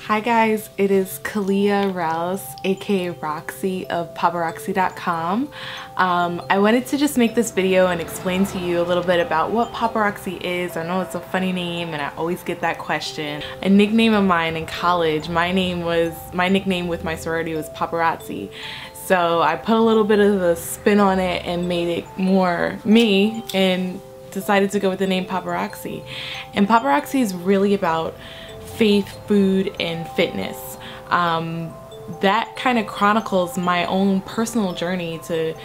Hi guys, it is Kalia Rouse, aka Roxy of Paparoxi.com. I wanted to just make this video and explain to you a little bit about what Paparoxi is. I know it's a funny name and I always get that question. A nickname of mine in college, my nickname with my sorority was Paparoxi. So I put a little bit of the spin on it and made it more me and decided to go with the name Paparoxi. And Paparoxi is really about faith, food, and fitness. That kind of chronicles my own personal journey to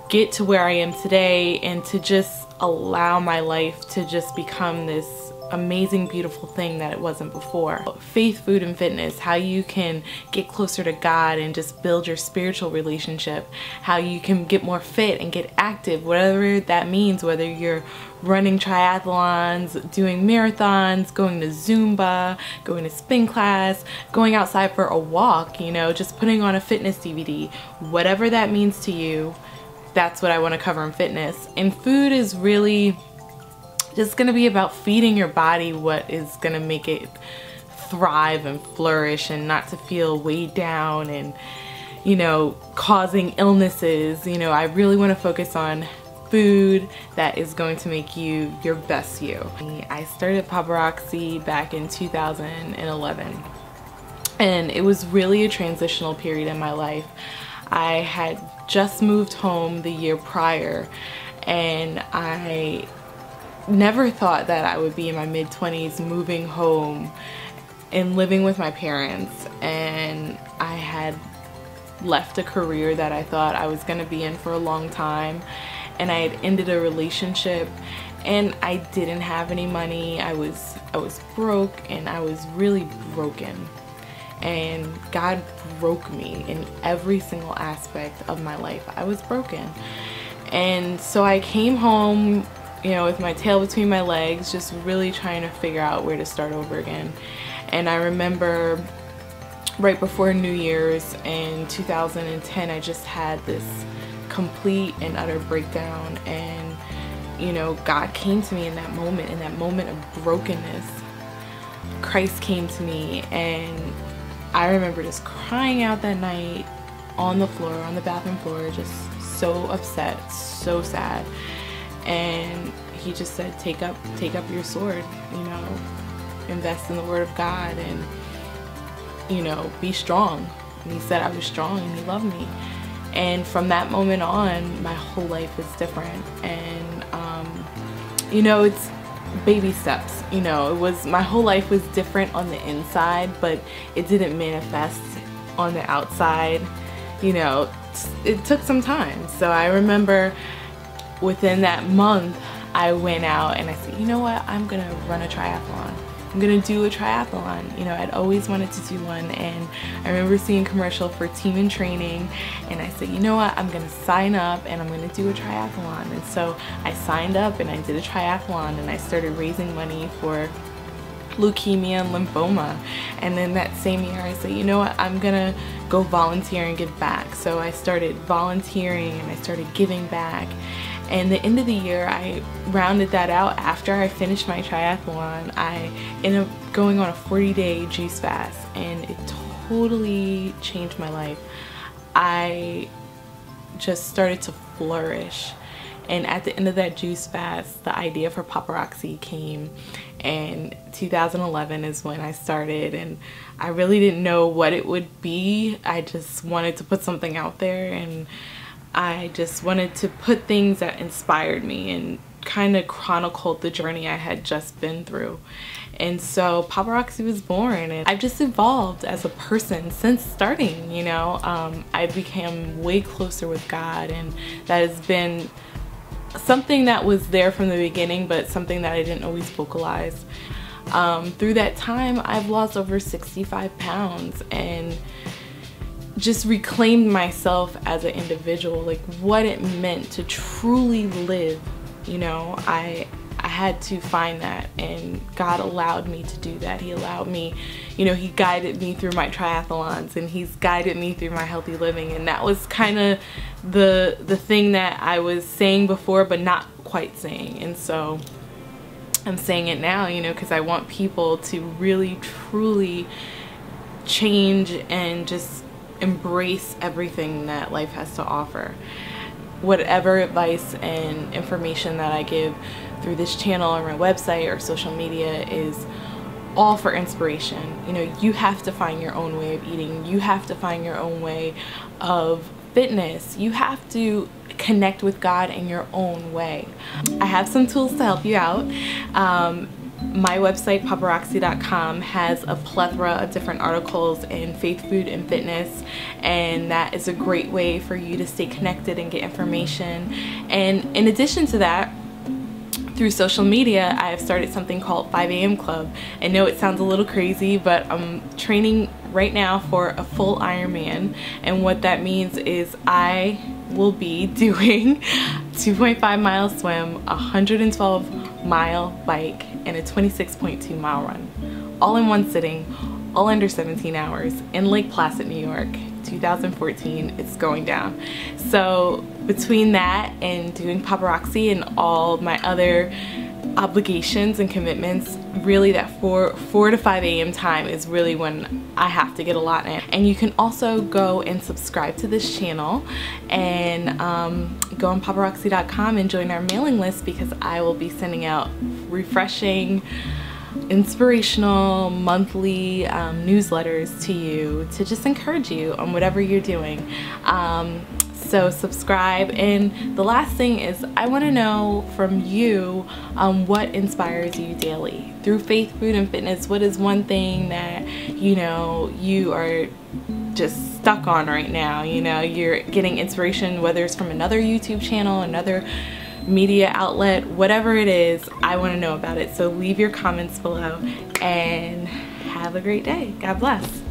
get to where I am today and to just allow my life to just become this amazing, beautiful thing that it wasn't before. Faith, food, and fitness, how you can get closer to God and just build your spiritual relationship, how you can get more fit and get active, whatever that means, whether you're running triathlons, doing marathons, going to Zumba, going to spin class, going outside for a walk, you know, just putting on a fitness DVD, whatever that means to you, that's what I want to cover in fitness. And food is really just going to be about feeding your body what is going to make it thrive and flourish and not to feel weighed down and, you know, causing illnesses. You know, I really want to focus on food that is going to make you your best you. I started Paparoxi back in 2011 and it was really a transitional period in my life. I had just moved home the year prior and I never thought that I would be in my mid-20s moving home and living with my parents, and I had left a career that I thought I was going to be in for a long time, and I had ended a relationship and I didn't have any money. I was broke and I was really broken, and God broke me in every single aspect of my life. I was broken, and so I came home, you know, with my tail between my legs, just really trying to figure out where to start over again. And I remember right before New Year's in 2010, I just had this complete and utter breakdown, and you know, God came to me in that moment of brokenness. Christ came to me, and I remember just crying out that night on the floor, on the bathroom floor, just so upset, so sad. And he just said, take up your sword, you know, invest in the word of God, and you know, be strong. And he said I was strong and he loved me. And from that moment on, my whole life was different. And you know, it's baby steps. You know, my whole life was different on the inside, but it didn't manifest on the outside. You know, it took some time. So I remember within that month, I went out and I said, you know what, I'm gonna run a triathlon. I'm gonna do a triathlon. You know, I'd always wanted to do one, and I remember seeing a commercial for Team in Training, and I said, you know what, I'm gonna sign up and I'm gonna do a triathlon. And so I signed up and I did a triathlon, and I started raising money for leukemia and lymphoma. And then that same year I said, you know what, I'm gonna go volunteer and give back. So I started volunteering and I started giving back. And the end of the year, I rounded that out. After I finished my triathlon, I ended up going on a 40-day juice fast, and it totally changed my life. I just started to flourish. And at the end of that juice fast, the idea for Paparoxi came, and 2011 is when I started, and I really didn't know what it would be. I just wanted to put something out there, and I just wanted to put things that inspired me and kind of chronicled the journey I had just been through. And so Paparoxi was born, and I've just evolved as a person since starting. You know, I became way closer with God, and that has been something that was there from the beginning, but something that I didn't always vocalize. Through that time, I've lost over 65 pounds and just reclaimed myself as an individual, like what it meant to truly live. You know, I had to find that, and God allowed me to do that. He allowed me, you know, he guided me through my triathlons, and he's guided me through my healthy living. And that was kind of the thing that I was saying before but not quite saying. And so I'm saying it now, you know, because I want people to really truly change and just embrace everything that life has to offer. Whatever advice and information that I give through this channel or my website or social media is all for inspiration. You know, you have to find your own way of eating. You have to find your own way of fitness. You have to connect with God in your own way. I have some tools to help you out. My website, Paparoxi.com, has a plethora of different articles in faith, food, and fitness, and that is a great way for you to stay connected and get information. And in addition to that, through social media, I have started something called 5 a.m. Club. I know it sounds a little crazy, but I'm training right now for a full Ironman, and what that means is I will be doing 2.5 mile swim, 112-mile bike, and a 26.2 mile run, all in one sitting, all under 17 hours in Lake Placid, New York. 2014, it's going down. So between that and doing Paparoxi and all my other obligations and commitments, really that 4 to 5 a.m. time is really when I have to get a lot in. And you can also go and subscribe to this channel and go on Paparoxi.com and join our mailing list, because I will be sending out refreshing, inspirational monthly newsletters to you to just encourage you on whatever you're doing. So subscribe. And the last thing is, I want to know from you what inspires you daily through faith, food, and fitness. What is one thing that you are just stuck on right now? You're getting inspiration, whether it's from another YouTube channel, another media outlet, whatever it is. I want to know about it. So leave your comments below and have a great day. God bless.